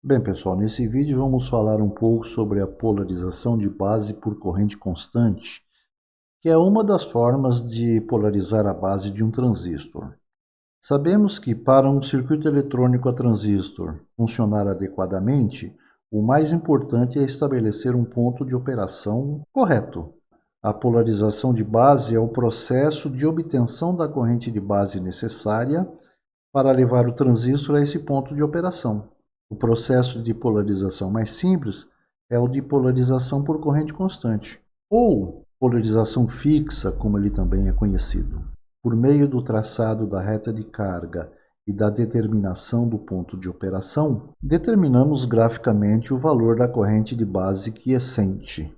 Bem, pessoal, nesse vídeo vamos falar um pouco sobre a polarização de base por corrente constante, que é uma das formas de polarizar a base de um transistor. Sabemos que para um circuito eletrônico a transistor funcionar adequadamente, o mais importante é estabelecer um ponto de operação correto. A polarização de base é o processo de obtenção da corrente de base necessária para levar o transistor a esse ponto de operação. O processo de polarização mais simples é o de polarização por corrente constante, ou polarização fixa, como ele também é conhecido. Por meio do traçado da reta de carga e da determinação do ponto de operação, determinamos graficamente o valor da corrente de base quiescente.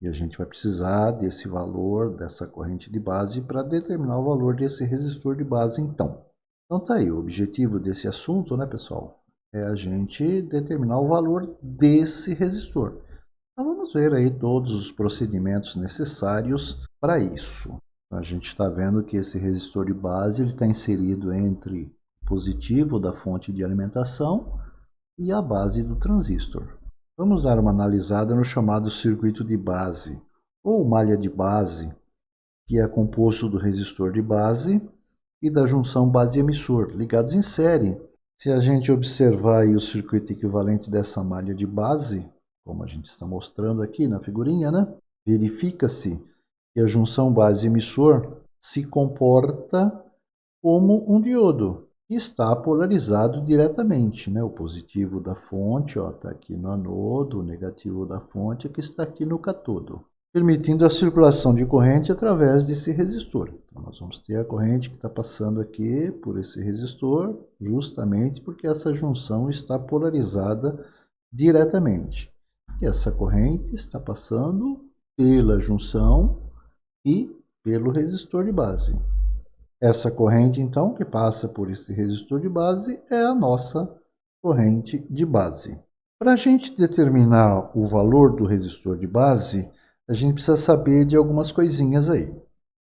E a gente vai precisar desse valor, dessa corrente de base, para determinar o valor desse resistor de base, então. Então tá aí, o objetivo desse assunto, né, pessoal, é a gente determinar o valor desse resistor. Então vamos ver aí todos os procedimentos necessários para isso. A gente está vendo que esse resistor de base está inserido entre o positivo da fonte de alimentação e a base do transistor. Vamos dar uma analisada no chamado circuito de base, ou malha de base, que é composto do resistor de base e da junção base-emissor, ligados em série. Se a gente observar aí o circuito equivalente dessa malha de base, como a gente está mostrando aqui na figurinha, né? Verifica-se que a junção base-emissor se comporta como um diodo, que está polarizado diretamente, né? O positivo da fonte está aqui no anodo, o negativo da fonte é que está aqui no cátodo, permitindo a circulação de corrente através desse resistor. Então, nós vamos ter a corrente que está passando aqui por esse resistor, justamente porque essa junção está polarizada diretamente. E essa corrente está passando pela junção e pelo resistor de base. Essa corrente, então, que passa por esse resistor de base é a nossa corrente de base. Para a gente determinar o valor do resistor de base, a gente precisa saber de algumas coisinhas aí.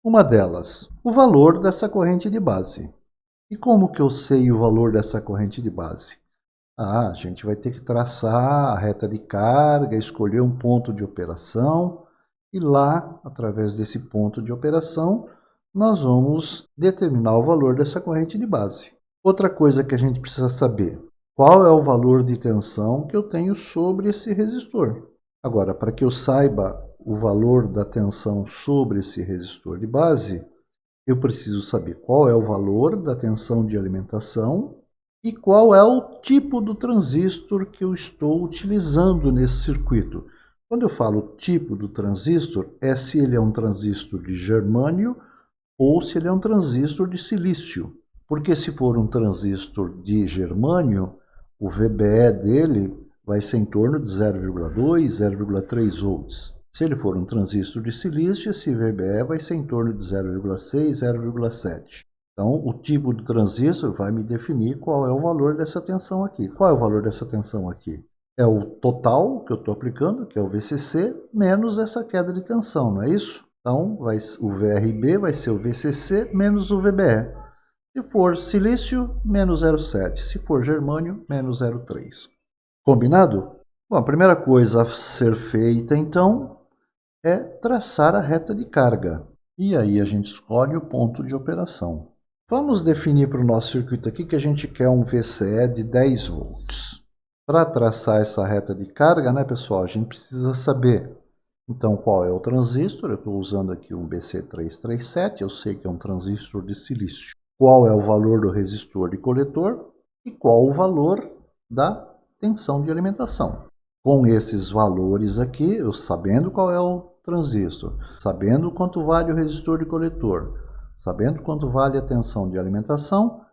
Uma delas, o valor dessa corrente de base. E como que eu sei o valor dessa corrente de base? A gente vai ter que traçar a reta de carga, escolher um ponto de operação e lá, através desse ponto de operação, nós vamos determinar o valor dessa corrente de base. Outra coisa que a gente precisa saber, qual é o valor de tensão que eu tenho sobre esse resistor. Agora, para que eu saiba o valor da tensão sobre esse resistor de base, eu preciso saber qual é o valor da tensão de alimentação e qual é o tipo do transistor que eu estou utilizando nesse circuito. Quando eu falo tipo do transistor, é se ele é um transistor de germânio ou se ele é um transistor de silício. Porque se for um transistor de germânio, o VBE dele vai ser em torno de 0,2, 0,3 volts. Se ele for um transistor de silício, esse VBE vai ser em torno de 0,6, 0,7. Então, o tipo de transistor vai me definir qual é o valor dessa tensão aqui. Qual é o valor dessa tensão aqui? É o total que eu estou aplicando, que é o VCC, menos essa queda de tensão, não é isso? Então, o VRB vai ser o VCC menos o VBE. Se for silício, menos 0,7. Se for germânio, menos 0,3. Combinado? Bom, a primeira coisa a ser feita, então, é traçar a reta de carga. E aí a gente escolhe o ponto de operação. Vamos definir para o nosso circuito aqui que a gente quer um VCE de 10 volts. Para traçar essa reta de carga, né, pessoal, a gente precisa saber, então, qual é o transistor. Eu estou usando aqui um BC337, eu sei que é um transistor de silício. Qual é o valor do resistor de coletor e qual o valor da tensão de alimentação. Com esses valores aqui, eu sabendo qual é o transistor, sabendo quanto vale o resistor de coletor, sabendo quanto vale a tensão de alimentação,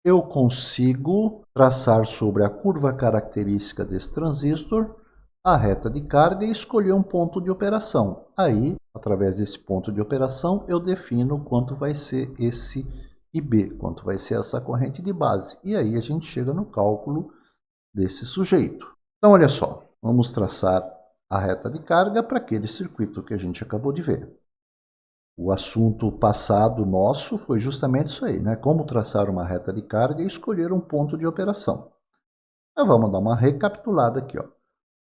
eu consigo traçar sobre a curva característica desse transistor a reta de carga e escolher um ponto de operação. Aí, através desse ponto de operação, eu defino quanto vai ser esse IB, quanto vai ser essa corrente de base. E aí a gente chega no cálculo desse sujeito. Então, olha só, vamos traçar a reta de carga para aquele circuito que a gente acabou de ver. O assunto passado nosso foi justamente isso aí, né? Como traçar uma reta de carga e escolher um ponto de operação. Então, vamos dar uma recapitulada aqui, ó.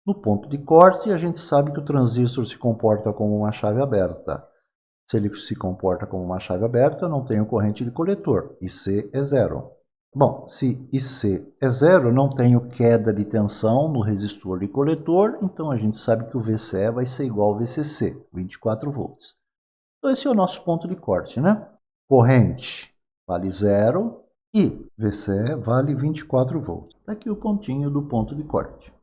No ponto de corte, a gente sabe que o transistor se comporta como uma chave aberta. Se ele se comporta como uma chave aberta, eu não tenho corrente de coletor. IC é zero. Bom, se IC é zero, não tenho queda de tensão no resistor de coletor, então a gente sabe que o VCE vai ser igual ao VCC, 24 volts. Então esse é o nosso ponto de corte, né? Corrente vale zero e VCE vale 24 volts. Está aqui o pontinho do ponto de corte.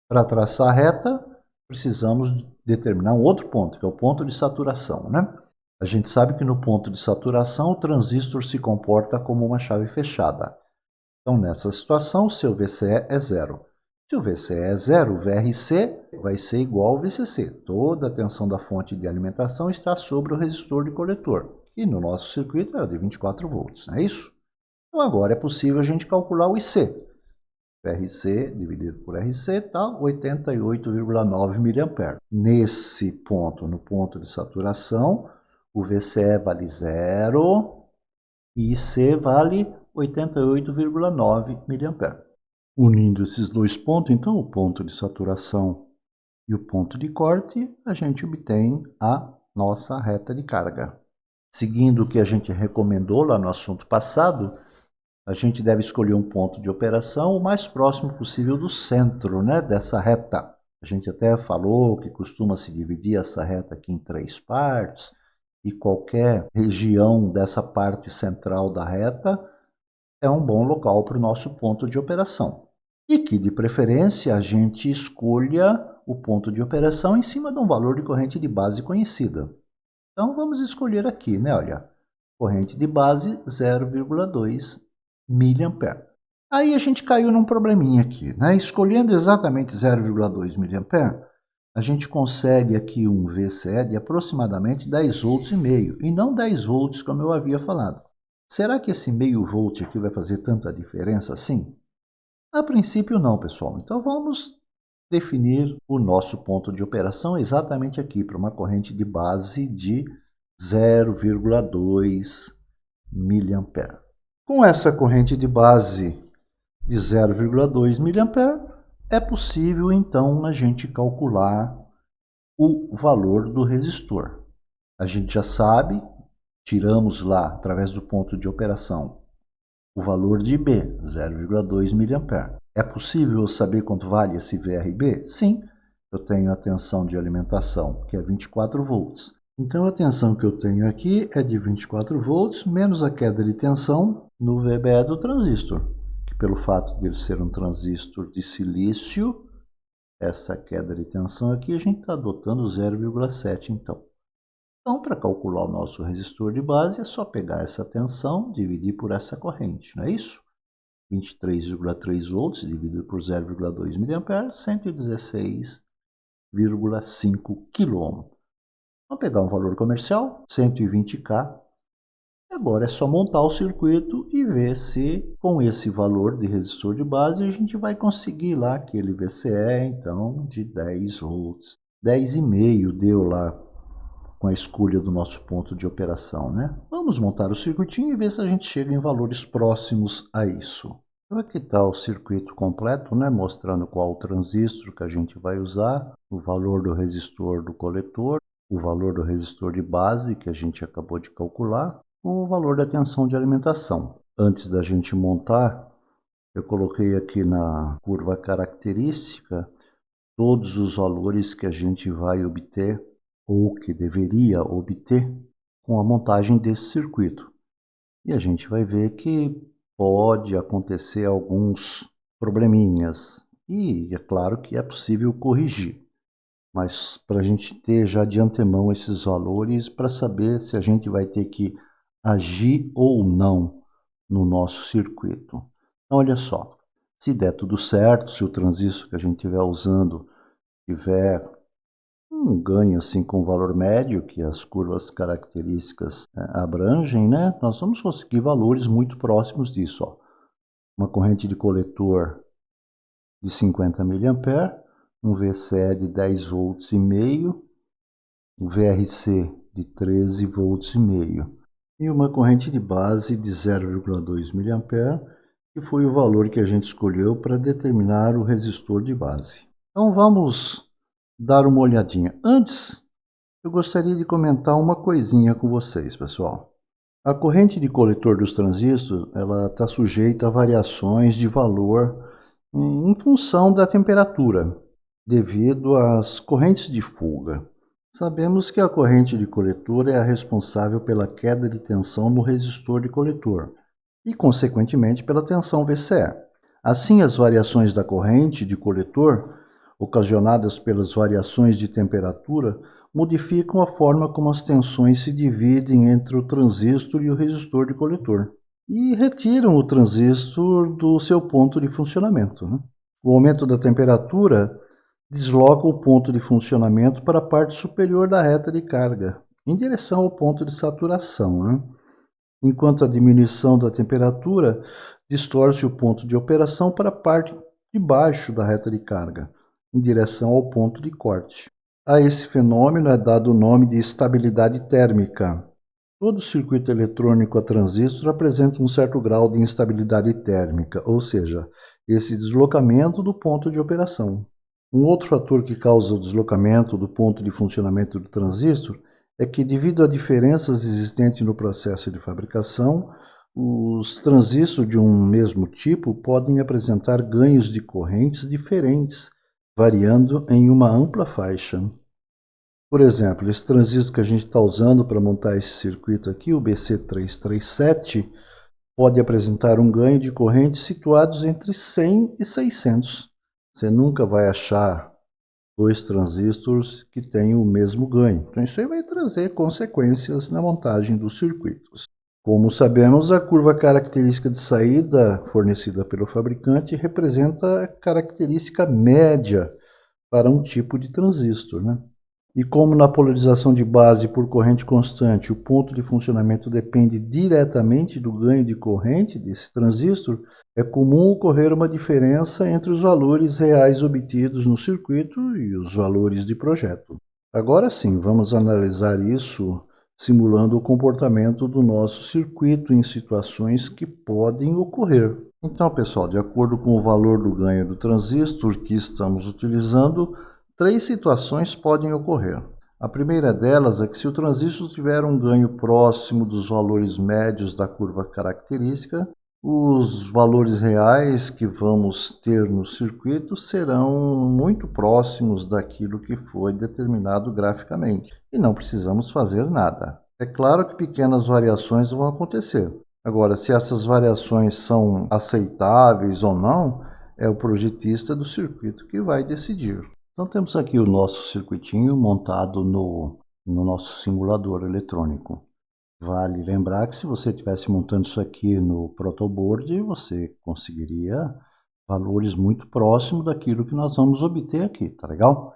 Para traçar a reta, precisamos determinar um outro ponto, que é o ponto de saturação, né? A gente sabe que no ponto de saturação o transistor se comporta como uma chave fechada. Então, nessa situação, o seu VCE é zero. Se o VCE é zero, o VRC vai ser igual ao VCC. Toda a tensão da fonte de alimentação está sobre o resistor de coletor, que no nosso circuito era de 24 volts, não é isso? Então, agora é possível a gente calcular o IC. RC dividido por RC está 88,9 mA. Nesse ponto, no ponto de saturação, o VCE vale zero e IC vale 88,9 mA. Unindo esses dois pontos, então, o ponto de saturação e o ponto de corte, a gente obtém a nossa reta de carga. Seguindo o que a gente recomendou lá no assunto passado, a gente deve escolher um ponto de operação o mais próximo possível do centro, né, dessa reta. A gente até falou que costuma se dividir essa reta aqui em 3 partes, e qualquer região dessa parte central da reta é um bom local para o nosso ponto de operação. E que, de preferência, a gente escolha o ponto de operação em cima de um valor de corrente de base conhecida. Então, vamos escolher aqui, né, olha, corrente de base 0,2 mA. Aí a gente caiu num probleminha aqui, né? Escolhendo exatamente 0,2 mA, a gente consegue aqui um VCE de aproximadamente 10 volts e meio, e não 10 volts como eu havia falado. Será que esse meio volt aqui vai fazer tanta diferença assim? A princípio não, pessoal. Então vamos definir o nosso ponto de operação exatamente aqui, para uma corrente de base de 0,2 mA. Com essa corrente de base de 0,2 mA, é possível então a gente calcular o valor do resistor. A gente já sabe, tiramos lá através do ponto de operação o valor de B, 0,2 mA. É possível saber quanto vale esse VRB? Sim, eu tenho a tensão de alimentação, que é 24 volts. Então a tensão que eu tenho aqui é de 24 volts, menos a queda de tensão no VBE do transistor, que pelo fato de ele ser um transistor de silício, essa queda de tensão aqui a gente está adotando 0,7 então. Então, para calcular o nosso resistor de base, é só pegar essa tensão, dividir por essa corrente, não é isso? 23,3 volts dividido por 0,2 mA, 116,5 kΩ. Vamos pegar um valor comercial, 120K. Agora é só montar o circuito e ver se com esse valor de resistor de base a gente vai conseguir lá aquele VCE, então, de 10 volts. 10,5 deu lá com a escolha do nosso ponto de operação, né? Vamos montar o circuitinho e ver se a gente chega em valores próximos a isso. Então aqui está o circuito completo, né? Mostrando qual o transistor que a gente vai usar, o valor do resistor do coletor, o valor do resistor de base que a gente acabou de calcular, com o valor da tensão de alimentação. Antes da gente montar, eu coloquei aqui na curva característica todos os valores que a gente vai obter ou que deveria obter com a montagem desse circuito. E a gente vai ver que pode acontecer alguns probleminhas, e é claro que é possível corrigir, mas para a gente ter já de antemão esses valores para saber se a gente vai ter que agir ou não no nosso circuito. Então, olha só, se der tudo certo, se o transistor que a gente estiver usando tiver um ganho assim com o valor médio que as curvas características abrangem, né? Nós vamos conseguir valores muito próximos disso, ó. Uma corrente de coletor de 50 mA, um VCE de 10 volts e meio, um VRC de 13 volts e meio e uma corrente de base de 0,2 mA que foi o valor que a gente escolheu para determinar o resistor de base. Então vamos dar uma olhadinha. Antes, eu gostaria de comentar uma coisinha com vocês, pessoal. A corrente de coletor dos transistores, ela está sujeita a variações de valor em função da temperatura, devido às correntes de fuga. Sabemos que a corrente de coletor é a responsável pela queda de tensão no resistor de coletor e, consequentemente, pela tensão VCE. Assim, as variações da corrente de coletor, ocasionadas pelas variações de temperatura, modificam a forma como as tensões se dividem entre o transistor e o resistor de coletor e retiram o transistor do seu ponto de funcionamento, né? O aumento da temperatura desloca o ponto de funcionamento para a parte superior da reta de carga, em direção ao ponto de saturação, né? Enquanto a diminuição da temperatura distorce o ponto de operação para a parte de baixo da reta de carga, em direção ao ponto de corte. A esse fenômeno é dado o nome de estabilidade térmica. Todo circuito eletrônico a transistor apresenta um certo grau de instabilidade térmica, ou seja, esse deslocamento do ponto de operação. Um outro fator que causa o deslocamento do ponto de funcionamento do transistor é que, devido a diferenças existentes no processo de fabricação, os transistores de um mesmo tipo podem apresentar ganhos de correntes diferentes, variando em uma ampla faixa. Por exemplo, esse transistor que a gente está usando para montar esse circuito aqui, o BC337, pode apresentar um ganho de corrente situados entre 100 e 600. Você nunca vai achar dois transistores que tenham o mesmo ganho. Então isso aí vai trazer consequências na montagem dos circuitos. Como sabemos, a curva característica de saída fornecida pelo fabricante representa a característica média para um tipo de transistor, né? E como na polarização de base por corrente constante, o ponto de funcionamento depende diretamente do ganho de corrente desse transistor, é comum ocorrer uma diferença entre os valores reais obtidos no circuito e os valores de projeto. Agora sim, vamos analisar isso simulando o comportamento do nosso circuito em situações que podem ocorrer. Então, pessoal, de acordo com o valor do ganho do transistor que estamos utilizando, três situações podem ocorrer. A primeira delas é que, se o transistor tiver um ganho próximo dos valores médios da curva característica, os valores reais que vamos ter no circuito serão muito próximos daquilo que foi determinado graficamente, e não precisamos fazer nada. É claro que pequenas variações vão acontecer. Agora, se essas variações são aceitáveis ou não, é o projetista do circuito que vai decidir. Então temos aqui o nosso circuitinho montado no nosso simulador eletrônico. Vale lembrar que se você estivesse montando isso aqui no protoboard, você conseguiria valores muito próximos daquilo que nós vamos obter aqui, tá legal?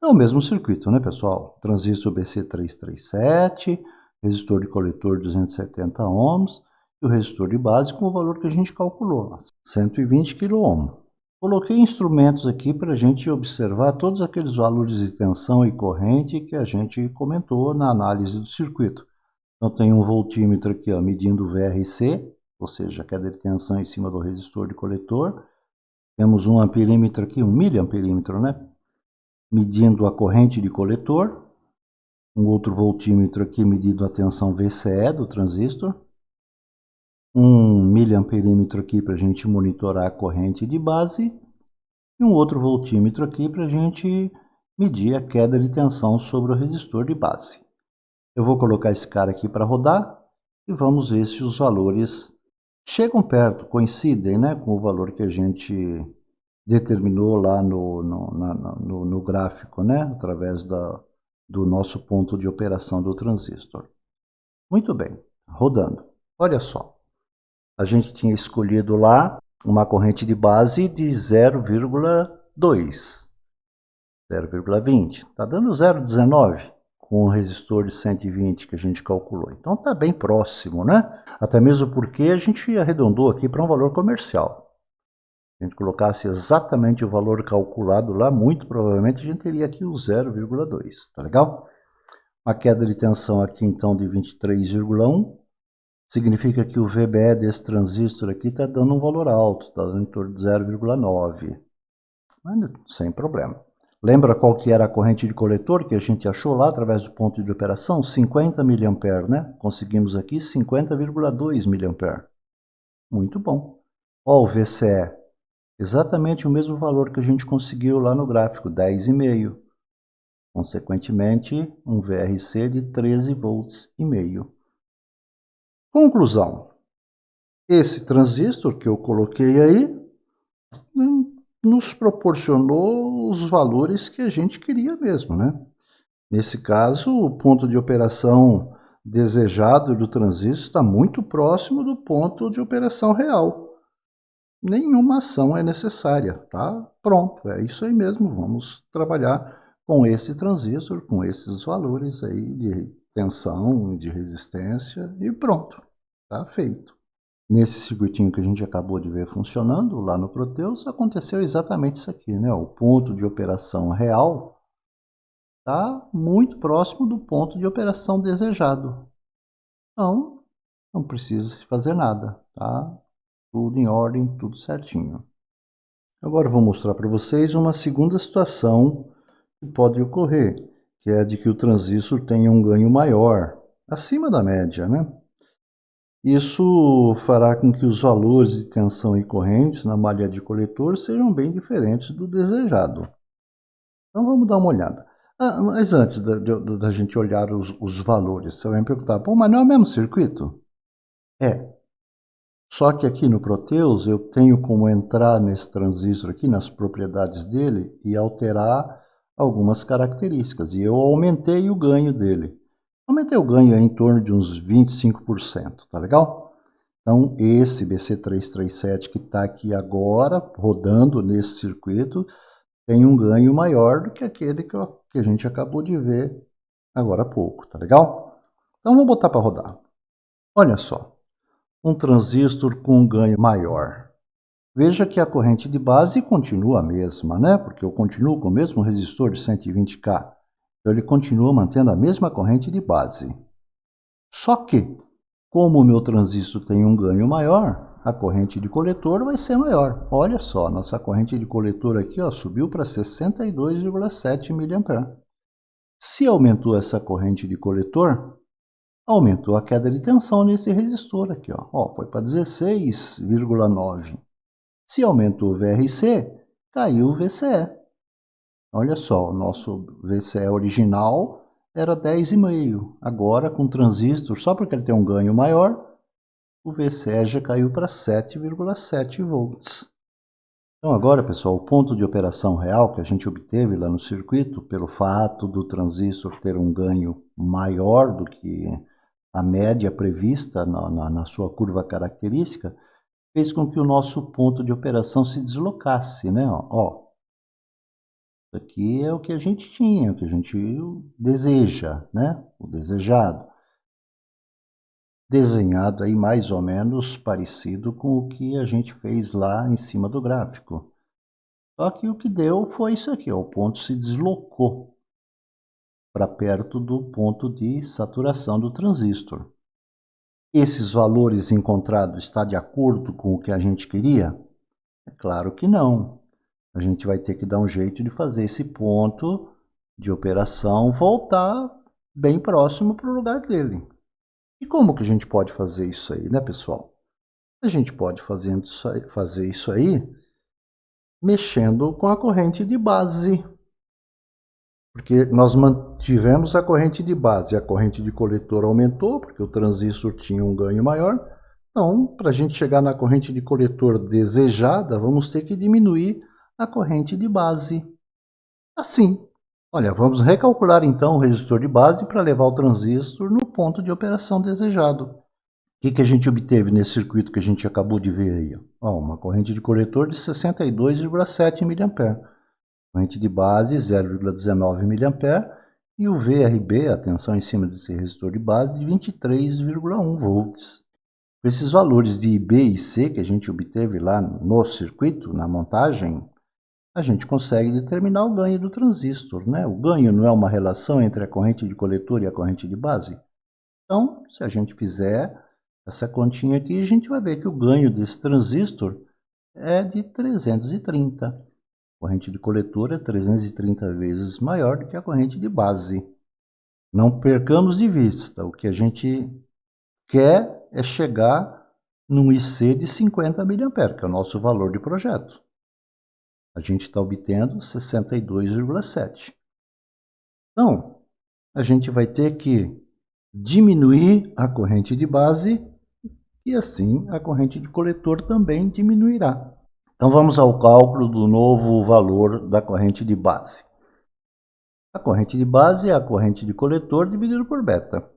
É o mesmo circuito, né, pessoal? Transistor BC337, resistor de coletor 270 ohms e o resistor de base com o valor que a gente calculou, 120 kΩ. Coloquei instrumentos aqui para a gente observar todos aqueles valores de tensão e corrente que a gente comentou na análise do circuito. Então tem um voltímetro aqui, ó, medindo o VRC, ou seja, a queda de tensão em cima do resistor de coletor. Temos um amperímetro aqui, um miliamperímetro, né? Medindo a corrente de coletor. Um outro voltímetro aqui medindo a tensão VCE do transistor. Um miliamperímetro aqui para a gente monitorar a corrente de base. E um outro voltímetro aqui para a gente medir a queda de tensão sobre o resistor de base. Eu vou colocar esse cara aqui para rodar e vamos ver se os valores chegam perto, coincidem, né, com o valor que a gente determinou lá no gráfico, né, através do nosso ponto de operação do transistor. Muito bem, rodando. Olha só, a gente tinha escolhido lá uma corrente de base de 0,2, 0,20. Está dando 0,19 com o resistor de 120 que a gente calculou. Então está bem próximo, né? Até mesmo porque a gente arredondou aqui para um valor comercial. Se a gente colocasse exatamente o valor calculado lá, muito provavelmente a gente teria aqui o 0,2, tá legal? Uma queda de tensão aqui então de 23,1, significa que o VBE desse transistor aqui está dando um valor alto, está dando em torno de 0,9. Sem problema. Lembra qual que era a corrente de coletor que a gente achou lá através do ponto de operação? 50 mA, né? Conseguimos aqui 50,2 mA. Muito bom. Ó, o VCE, exatamente o mesmo valor que a gente conseguiu lá no gráfico, 10,5. Consequentemente, um VRC de 13,5 volts. Conclusão. Esse transistor que eu coloquei aí nos proporcionou os valores que a gente queria mesmo, né? Nesse caso, o ponto de operação desejado do transistor está muito próximo do ponto de operação real. Nenhuma ação é necessária, tá? Pronto, é isso aí mesmo. Vamos trabalhar com esse transistor, com esses valores aí de tensão, de resistência e pronto, tá feito. Nesse circuitinho que a gente acabou de ver funcionando lá no Proteus, aconteceu exatamente isso aqui, né? O ponto de operação real está muito próximo do ponto de operação desejado. Então, não precisa fazer nada, tá? Tudo em ordem, tudo certinho. Agora eu vou mostrar para vocês uma segunda situação que pode ocorrer, que é a de que o transistor tenha um ganho maior, acima da média, né? Isso fará com que os valores de tensão e correntes na malha de coletor sejam bem diferentes do desejado. Então vamos dar uma olhada. Mas antes da gente olhar os valores, você vai me perguntar, pô, mas não é o mesmo circuito? É. Só que aqui no Proteus eu tenho como entrar nesse transistor aqui, nas propriedades dele, e alterar algumas características. E eu aumentei o ganho dele. Aumentei o ganho em torno de uns 25%, tá legal? Então esse BC337 que está aqui agora, rodando nesse circuito, tem um ganho maior do que aquele que a gente acabou de ver agora há pouco, tá legal? Então vamos botar para rodar. Olha só, um transistor com um ganho maior. Veja que a corrente de base continua a mesma, né? Porque eu continuo com o mesmo resistor de 120K. Então ele continua mantendo a mesma corrente de base. Só que, como o meu transistor tem um ganho maior, a corrente de coletor vai ser maior. Olha só, nossa corrente de coletor aqui ó, subiu para 62,7 mA. Se aumentou essa corrente de coletor, aumentou a queda de tensão nesse resistor aqui. Ó, foi para 16,9. Se aumentou o VRC, caiu o VCE. Olha só, o nosso VCE original era 10,5. Agora, com transistor, só porque ele tem um ganho maior, o VCE já caiu para 7,7 volts. Então agora, pessoal, o ponto de operação real que a gente obteve lá no circuito, pelo fato do transistor ter um ganho maior do que a média prevista na sua curva característica, fez com que o nosso ponto de operação se deslocasse, né? Ó, isso aqui é o que a gente tinha, o que a gente deseja, né? O desejado. Desenhado aí mais ou menos parecido com o que a gente fez lá em cima do gráfico. Só que o que deu foi isso aqui, ó, o ponto se deslocou para perto do ponto de saturação do transistor. Esses valores encontrados está de acordo com o que a gente queria? É claro que não. A gente vai ter que dar um jeito de fazer esse ponto de operação voltar bem próximo para o lugar dele. E como que a gente pode fazer isso aí, né, pessoal? A gente pode fazer isso aí mexendo com a corrente de base. Porque nós mantivemos a corrente de base, a corrente de coletor aumentou, porque o transistor tinha um ganho maior. Então, para a gente chegar na corrente de coletor desejada, vamos ter que diminuir a corrente de base. Assim. Olha, vamos recalcular então o resistor de base para levar o transistor no ponto de operação desejado. O que a gente obteve nesse circuito que a gente acabou de ver aí? Ó, uma corrente de coletor de 62,7 mA. Corrente de base 0,19 mA e o VRB, a tensão em cima desse resistor de base, de 23,1 volts. Com esses valores de B e C que a gente obteve lá no circuito, na montagem, a gente consegue determinar o ganho do transistor, né? O ganho não é uma relação entre a corrente de coletor e a corrente de base? Então, se a gente fizer essa continha aqui, a gente vai ver que o ganho desse transistor é de 330. A corrente de coletor é 330 vezes maior do que a corrente de base. Não percamos de vista, o que a gente quer é chegar num IC de 50 mA, que é o nosso valor de projeto. A gente está obtendo 62,7. Então, a gente vai ter que diminuir a corrente de base e assim a corrente de coletor também diminuirá. Então vamos ao cálculo do novo valor da corrente de base. A corrente de base é a corrente de coletor dividido por beta.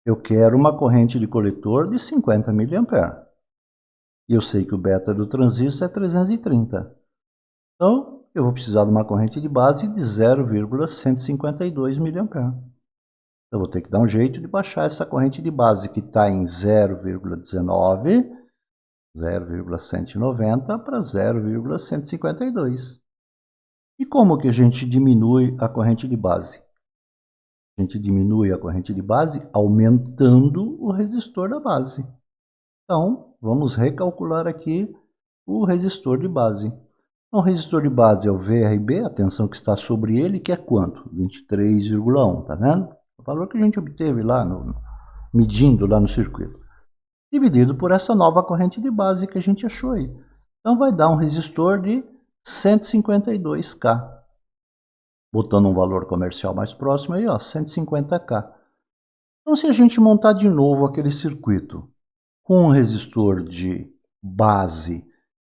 Eu quero uma corrente de coletor de 50 mA. E eu sei que o beta do transistor é 330. Então, eu vou precisar de uma corrente de base de 0,152 mA. Eu vou ter que dar um jeito de baixar essa corrente de base que está em 0,19, 0,190 para 0,152. E como que a gente diminui a corrente de base? A gente diminui a corrente de base aumentando o resistor da base. Então, vamos recalcular aqui o resistor de base. Então, o resistor de base é o VRB, a tensão que está sobre ele, que é quanto? 23,1, tá vendo? O valor que a gente obteve lá, medindo lá no circuito. Dividido por essa nova corrente de base que a gente achou aí. Então, vai dar um resistor de 152K. Botando um valor comercial mais próximo aí, ó, 150K. Então, se a gente montar de novo aquele circuito com um resistor de base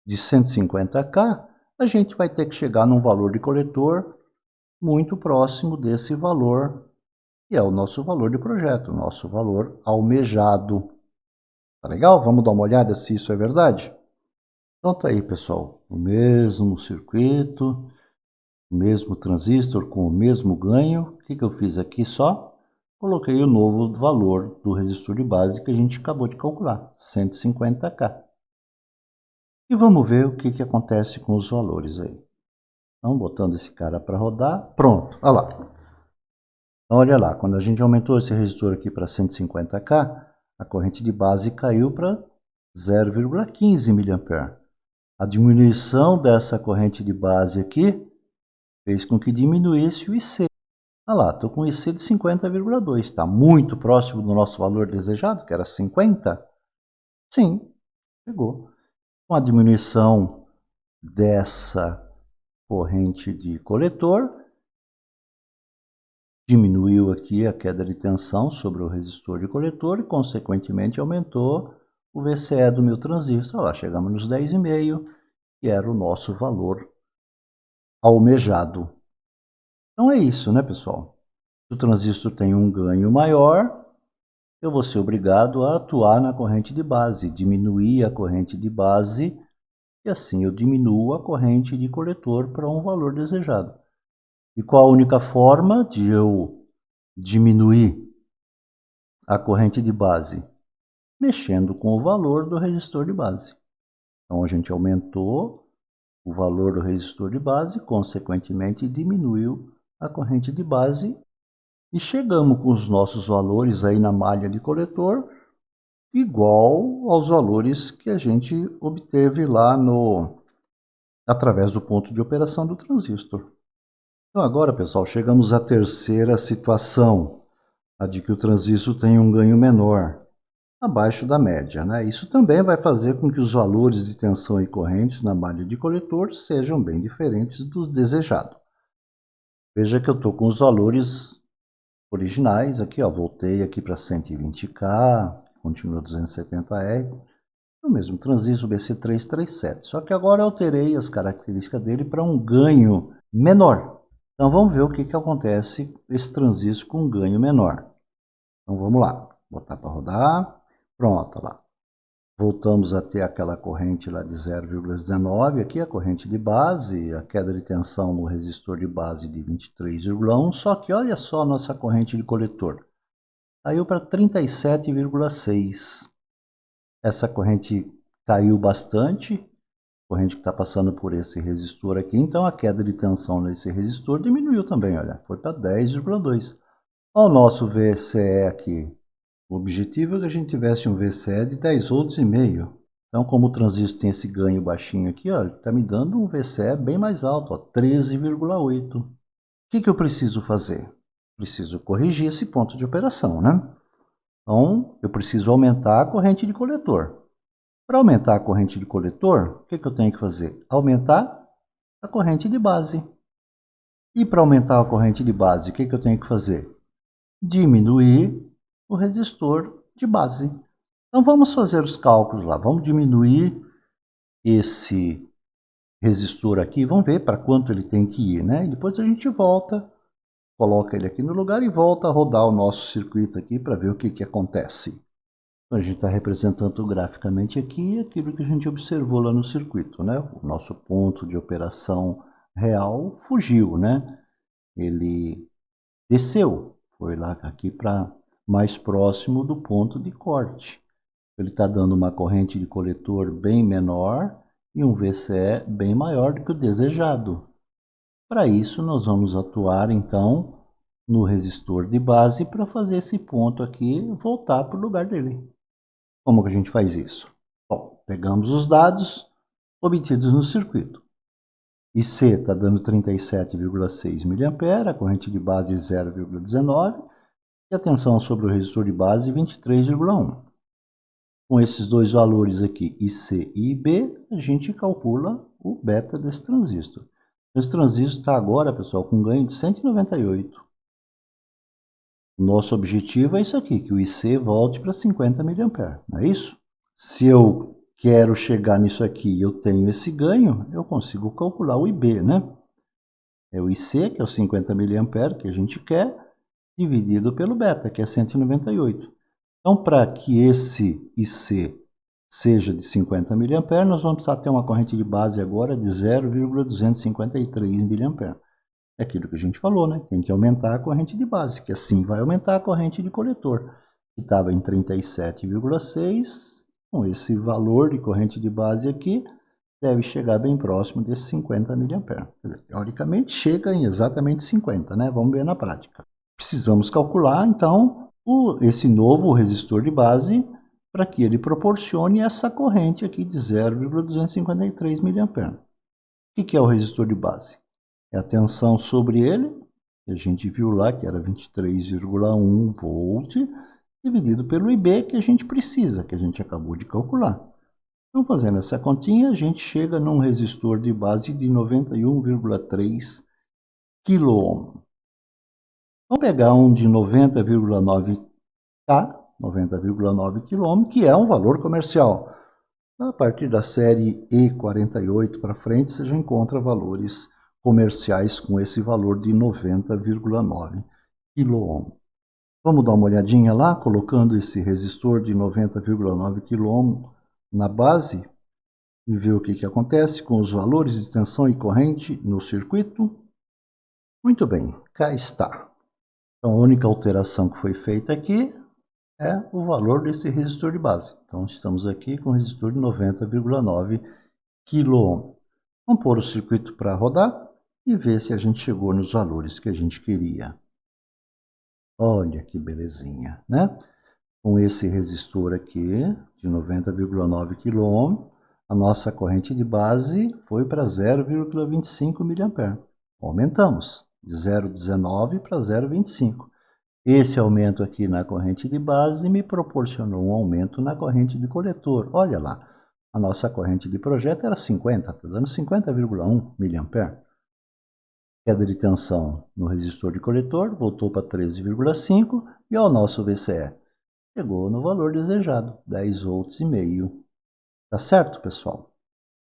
de 150K, a gente vai ter que chegar num valor de coletor muito próximo desse valor, que é o nosso valor de projeto, o nosso valor almejado. Tá legal? Vamos dar uma olhada se isso é verdade? Então tá aí, pessoal, o mesmo circuito, o mesmo transistor com o mesmo ganho. O que eu fiz aqui só? Coloquei o novo valor do resistor de base que a gente acabou de calcular, 150K. E vamos ver o que acontece com os valores aí. Então, botando esse cara para rodar, pronto, olha lá. Então, olha lá, quando a gente aumentou esse resistor aqui para 150K, a corrente de base caiu para 0,15 mA. A diminuição dessa corrente de base aqui fez com que diminuísse o IC. Olha lá, estou com um IC de 50,2. Está muito próximo do nosso valor desejado, que era 50? Sim, chegou. Com a diminuição dessa corrente de coletor, diminuiu aqui a queda de tensão sobre o resistor de coletor e, consequentemente, aumentou o VCE do meu transistor. Olha lá, chegamos nos 10,5, que era o nosso valor almejado. Então é isso, né, pessoal? Se o transistor tem um ganho maior, eu vou ser obrigado a atuar na corrente de base, diminuir a corrente de base, e assim eu diminuo a corrente de coletor para um valor desejado. E qual a única forma de eu diminuir a corrente de base? Mexendo com o valor do resistor de base. Então a gente aumentou o valor do resistor de base, consequentemente diminuiu a corrente de base e chegamos com os nossos valores aí na malha de coletor igual aos valores que a gente obteve lá através do ponto de operação do transistor. Então agora, pessoal, chegamos à terceira situação, a de que o transistor tem um ganho menor, abaixo da média, né? Isso também vai fazer com que os valores de tensão e correntes na malha de coletor sejam bem diferentes do desejado. Veja que eu estou com os valores originais aqui, ó, voltei aqui para 120K, continua 270R, o mesmo transistor BC337, só que agora eu alterei as características dele para um ganho menor. Então vamos ver o que acontece com esse transistor com um ganho menor. Então vamos lá, botar para rodar, pronto, lá. Voltamos a ter aquela corrente lá de 0,19, aqui a corrente de base, a queda de tensão no resistor de base de 23,1, só que olha só a nossa corrente de coletor, caiu para 37,6. Essa corrente caiu bastante, corrente que está passando por esse resistor aqui, então a queda de tensão nesse resistor diminuiu também, olha, foi para 10,2. Olha o nosso VCE aqui, O objetivo é que a gente tivesse um VCE de 10 volts e meio. Então, como o transistor tem esse ganho baixinho aqui, ó, ele está me dando um VCE bem mais alto, 13,8. O que eu preciso fazer? Preciso corrigir esse ponto de operação, né? Então, eu preciso aumentar a corrente de coletor. Para aumentar a corrente de coletor, o que eu tenho que fazer? Aumentar a corrente de base. E para aumentar a corrente de base, o que eu tenho que fazer? Diminuir o resistor de base. Então vamos fazer os cálculos lá. Vamos diminuir esse resistor aqui. Vamos ver para quanto ele tem que ir, né? E depois a gente volta, coloca ele aqui no lugar e volta a rodar o nosso circuito aqui para ver o que acontece. Então, a gente está representando graficamente aqui aquilo que a gente observou lá no circuito, né? O nosso ponto de operação real fugiu, né? Ele desceu, foi lá aqui para mais próximo do ponto de corte. Ele está dando uma corrente de coletor bem menor e um VCE bem maior do que o desejado. Para isso, nós vamos atuar então no resistor de base para fazer esse ponto aqui voltar para o lugar dele. Como que a gente faz isso? Bom, pegamos os dados obtidos no circuito. IC está dando 37,6 mA, a corrente de base 0,19 e a tensão sobre o resistor de base 23,1. Com esses dois valores aqui, IC e IB, a gente calcula o beta desse transistor. Esse transistor está agora, pessoal, com um ganho de 198. Nosso objetivo é isso aqui, que o IC volte para 50 mA, não é isso? Se eu quero chegar nisso aqui e eu tenho esse ganho, eu consigo calcular o IB, né? É o IC, que é os 50 mA que a gente quer, dividido pelo beta, que é 198. Então, para que esse IC seja de 50 mA, nós vamos precisar ter uma corrente de base agora de 0,253 mA. É aquilo que a gente falou, né? Tem que aumentar a corrente de base, que assim vai aumentar a corrente de coletor, que estava em 37,6. Com esse valor de corrente de base aqui, deve chegar bem próximo desses 50 mA. Teoricamente, chega em exatamente 50, né? Vamos ver na prática. Precisamos calcular, então, esse novo resistor de base para que ele proporcione essa corrente aqui de 0,253 mA. O que é o resistor de base? É a tensão sobre ele, que a gente viu lá que era 23,1 volt, dividido pelo IB que a gente precisa, que a gente acabou de calcular. Então, fazendo essa continha, a gente chega num resistor de base de 91,3 kΩ. Vamos pegar um de 90,9 K, 90,9 kΩ, que é um valor comercial. A partir da série E48 para frente, você já encontra valores comerciais com esse valor de 90,9 kΩ. Vamos dar uma olhadinha lá, colocando esse resistor de 90,9 kΩ na base e ver o que acontece com os valores de tensão e corrente no circuito. Muito bem, cá está. Então, a única alteração que foi feita aqui é o valor desse resistor de base. Então, estamos aqui com um resistor de 90,9 kΩ. Vamos pôr o circuito para rodar e ver se a gente chegou nos valores que a gente queria. Olha que belezinha, né? Com esse resistor aqui, de 90,9 kΩ, a nossa corrente de base foi para 0,25 mA. Aumentamos, de 0,19 para 0,25. Esse aumento aqui na corrente de base me proporcionou um aumento na corrente de coletor. Olha lá, a nossa corrente de projeto era 50, está dando 50,1 mA. Queda de tensão no resistor de coletor voltou para 13,5 e o nosso VCE chegou no valor desejado, 10 volts e meio. Tá certo, pessoal?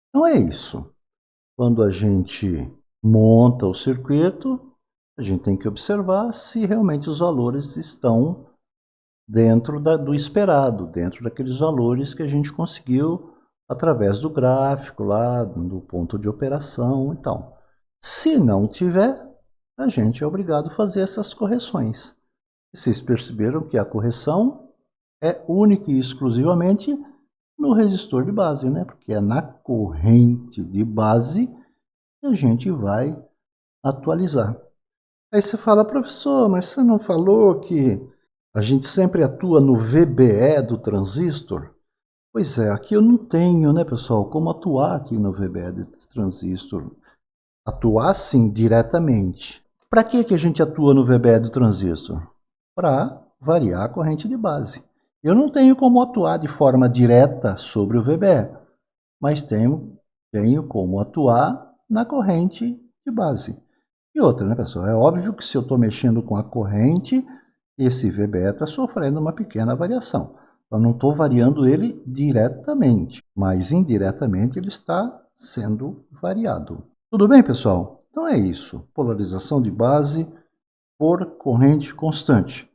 Então é isso. Quando a gente monta o circuito, a gente tem que observar se realmente os valores estão dentro do esperado, dentro daqueles valores que a gente conseguiu através do gráfico lá, do ponto de operação e tal. Se não tiver, a gente é obrigado a fazer essas correções. Vocês perceberam que a correção é única e exclusivamente no resistor de base, né? Porque é na corrente de base que a gente vai atualizar. Aí você fala, professor, mas você não falou que A gente sempre atua no VBE do transistor? Pois é, aqui eu não tenho, né, pessoal, como atuar aqui no VBE do transistor. Atuar, sim, diretamente. Para que a gente atua no VBE do transistor? Para variar a corrente de base. Eu não tenho como atuar de forma direta sobre o VBE, mas tenho como atuar na corrente de base. E outra, né, pessoal? É óbvio que se eu estou mexendo com a corrente, esse VBE está sofrendo uma pequena variação. Eu não estou variando ele diretamente, mas indiretamente ele está sendo variado. Tudo bem, pessoal? Então é isso. Polarização de base por corrente constante.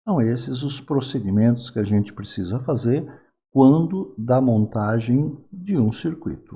São esses os procedimentos que a gente precisa fazer quando da montagem de um circuito.